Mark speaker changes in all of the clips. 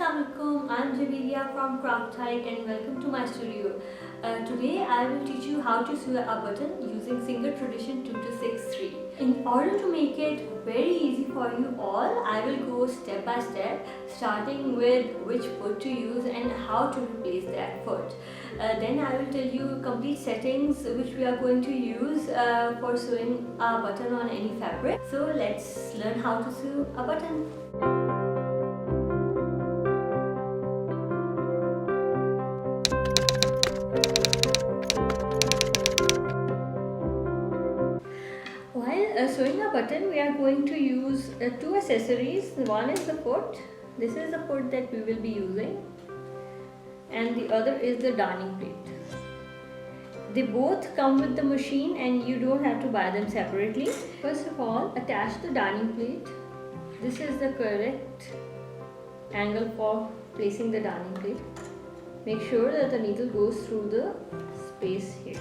Speaker 1: Assalamualaikum, I'm Javeria from Craft Hike and welcome to my studio. Today I will teach you how to sew a button using Singer Tradition 2263. In order to make it very easy for you all, I will go step by step, starting with which foot to use and how to replace that foot. Then I will tell you complete settings which we are going to use for sewing a button on any fabric. So let's learn how to sew a button. While sewing a button, we are going to use two accessories. One is the foot. This is the foot that we will be using, and the other is the darning plate. They both come with the machine and you don't have to buy them separately. First of all, attach the darning plate. This is the correct angle for placing the darning plate. Make sure that the needle goes through the space here.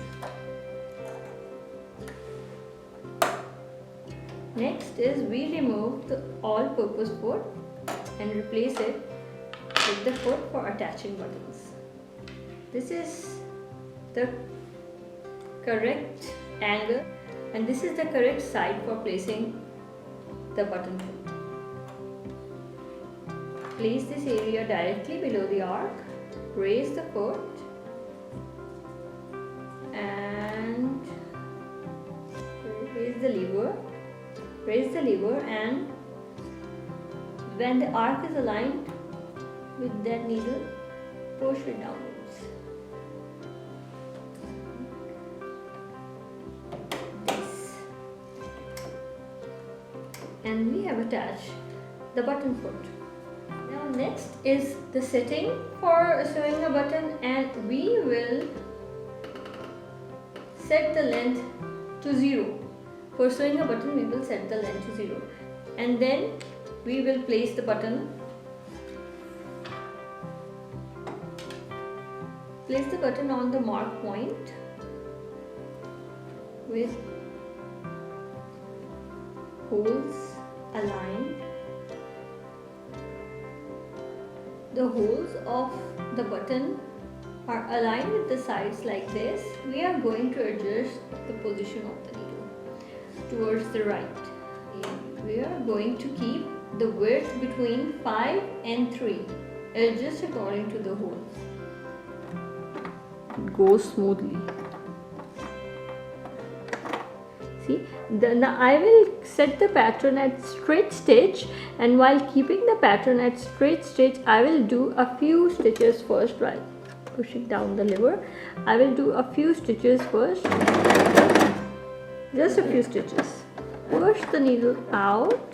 Speaker 1: Next is we remove the all-purpose foot and replace it with the foot for attaching buttons. This is the correct angle and this is the correct side for placing the button foot. Place this area directly below the arc, raise the foot and raise the lever, and when the arc is aligned with that needle, push it downwards. This. And we have attached the button foot. Now next is the setting for sewing a button, and we will set the length to 0. For sewing a button, we will set the length to 0 and then we will place the button. Place the button on the mark point with holes aligned. The holes of the button are aligned with the sides like this. We are going to adjust the position of the needle towards the right. We are going to keep the width between 5 and 3. Adjust according to the hole. It goes smoothly. See, now I will set the pattern at straight stitch, and while keeping the pattern at straight stitch, I will do a few stitches first while pushing down the lever. I will do a few stitches first. Just a few stitches. Push the needle out.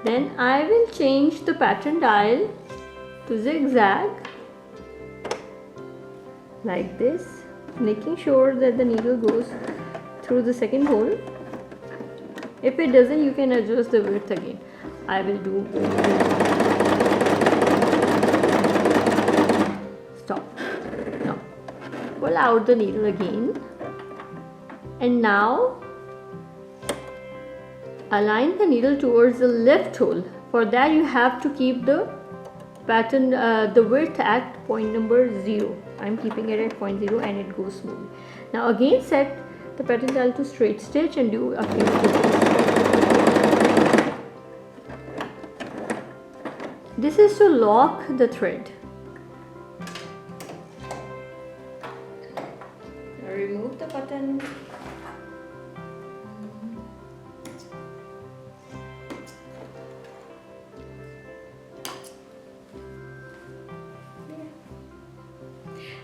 Speaker 1: Then I will change the pattern dial to zigzag like this, making sure that the needle goes through the second hole. If it doesn't, you can adjust the width again. I will do. Stop. Now pull out the needle again. And now align the needle towards the left hole. For that you have to keep the pattern, the width at point number 0. I'm keeping it at point 0 and it goes smoothly. Now again set the pattern dial to straight stitch and do a few stitches. This is to lock the thread. Now remove the button.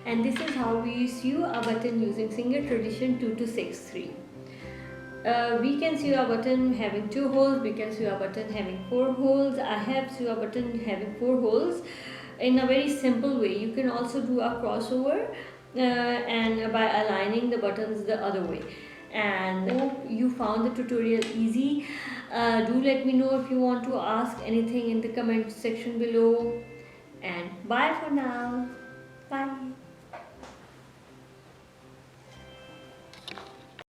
Speaker 1: And this is how we sew a button using Singer Tradition 2263. We can sew a button having 2 holes, we can sew a button having 4 holes. I have sewn a button having 4 holes in a very simple way. You can also do a crossover and by aligning the buttons the other way. And hope you found the tutorial easy. Do let me know if you want to ask anything in the comment section below. And bye for now. Bye.